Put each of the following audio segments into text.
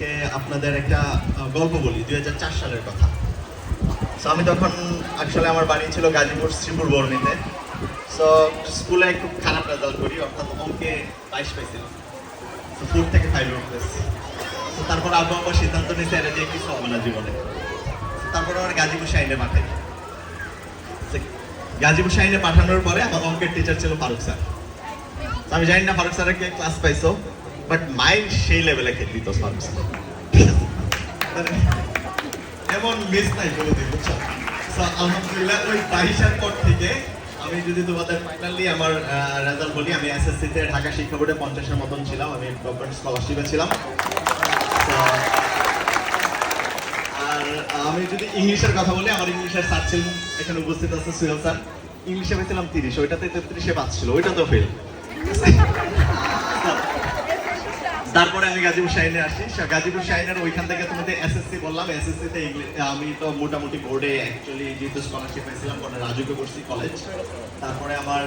আজকে আপনাদের একটা গল্প বলি 2004 সালের কথা। সো আমি তখন আসলে আমার বাড়ি ছিল গাজীপুর শ্রীপুর বর্ণিতে। সো স্কুলে খুব খারাপ রেজাল্ট করি, অর্থাৎ অঙ্কে 22 পাইছিলাম। তো 4 থেকে 5 উঠতেছি। তো তারপর আব্বু আব্বা সিদ্ধান্ত নিয়েছে এটা দিয়ে কিছু হবে না জীবনে। তারপর আমার গাজীপুর শাইনে পাঠাই। গাজীপুর শাইনে পাঠানোর পরে আমার অঙ্কের টিচার ছিল ফারুক স্যার। আমি জানি না ফারুক স্যারের কে ক্লাস পাইছো, বাট মাইন্ড সেই লেভেলে খেতে দিত ফারুক স্যার। এমন মিস নাই বলে দিই, বুঝছো? আলহামদুলিল্লাহ ওই 22-এর পর থেকে আমি যদি তোমাদের ফাইনালি আমার রেজাল্ট বলি, আমি এসএসসিতে ঢাকা শিক্ষা বোর্ডে 50-এর মতন ছিলাম, আমি গভর্নমেন্ট স্কলারশিপে ছিলাম। আর আমি যদি ইংলিশের কথা বলি, আমার ইংলিশের স্যার ছিলেন, এখানে উপস্থিত আছে সুহেল স্যার। ইংলিশে পেয়েছিলাম 30, ওইটাতে 33-এ 5 ছিল, ওইটা তো ফেল। তারপরে আমি গাজীপুর শাহিনে আসি। গাজীপুর শাহিনের ওইখান থেকে তোমাদের এসএসসি বললাম, এসএসসিতে আমি তো মোটামুটি বোর্ডে অ্যাকচুয়ালি যেহেতু স্কলারশিপ পেয়েছিলাম রাজুকে করছি কলেজ। তারপরে আমার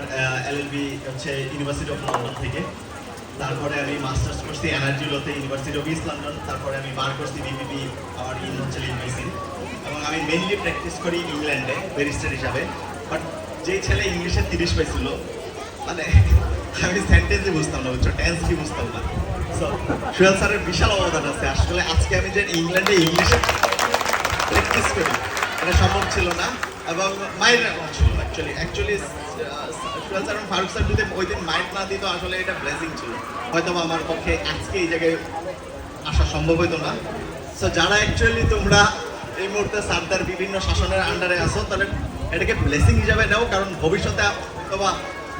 এলএলবি হচ্ছে ইউনিভার্সিটি অফ লন্ডন থেকে। তারপরে আমি মাস্টার্স করছি এনার্জি লোতে ইউনিভার্সিটি অফ ইস্ট লন্ডন। তারপরে আমি বার করছি বিপিপি, আমার ইন হচ্ছে ইউনিভার্সিটি। এবং আমি মেইনলি প্র্যাকটিস করি ইংল্যান্ডে ব্যারিস্টার হিসাবে। বাট যেই ছেলে ইংলিশে 30 পাইছিল, মানে আমি সেন্টেন্সই বুঝতাম না, বুঝছো, টেন্স কি বুঝতাম না। সুহেল স্যারের বিশাল অবদান আছে। আসলে আজকে আমি যে ইংল্যান্ডে ইংলিশে প্র্যাকটিস করি এটা সম্ভব ছিল না, এবং মাইন্ড ছিল অ্যাকচুয়ালি সুহেল স্যার এবং ফারুক স্যার যদি ওই দিন মাইন্ড না দিত, আসলে এটা ব্লেসিং ছিল। হয়তো আমার পক্ষে আজকে এই জায়গায় আসা সম্ভব হইতো না। সো যারা অ্যাকচুয়ালি তোমরা এই মুহূর্তে স্যারদের বিভিন্ন শাসনের আন্ডারে আসো, তাহলে এটাকে ব্লেসিং হিসাবে নাও, কারণ ভবিষ্যতে অথবা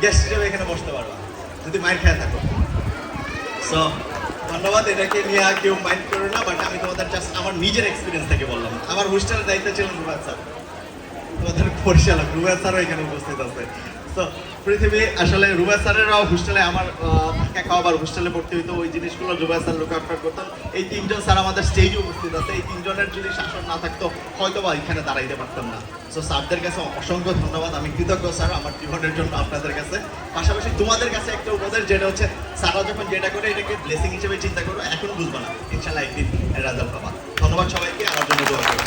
গেস্ট হিসেবে এখানে বসতে পারবা যদি মাইন্ড খেয়ে থাকো। সো ধন্যবাদ, এটাকে নিয়ে কেউ মাইন্ড করো না, বাট আমি তোমাদের জাস্ট আমার নিজের এক্সপিরিয়েন্স থেকে বললাম। আমার হোস্টেলের দায়িত্ব ছিলেন রুবাদ স্যার, তোমাদের পরিচালক রুবাদ স্যারও এখানে উপস্থিত আছে। তো পৃথিবী আসলে রুবাদ স্যারেরাও হোস্টেলে আমার থাকা খাওয়াবার হোস্টেলে ভর্তি হইতো, ওই জিনিসগুলো রুবাদ স্যার লুক আফটার করতেন। এই 3 জন স্যার আমাদের স্টেজে উপস্থিত আছে। এই 3 জনের যদি শাসন না থাকতো হয়তো বা এখানে দাঁড়াইতে পারতাম না। সো স্যারদের কাছে অসংখ্য ধন্যবাদ, আমি কৃতজ্ঞ স্যার আমার জীবনের জন্য আপনাদের কাছে। পাশাপাশি তোমাদের কাছে একটা উপদেশ, যেটা হচ্ছে স্যাররা যখন যেটা করে এটাকে ব্লেসিং হিসেবে চিন্তা করো, এখনো বুঝবো না, ইনশাল্লাহ একদিন রেজাল্ট পাবা। ধন্যবাদ সবাইকে, আমার জন্য দোয়া করো।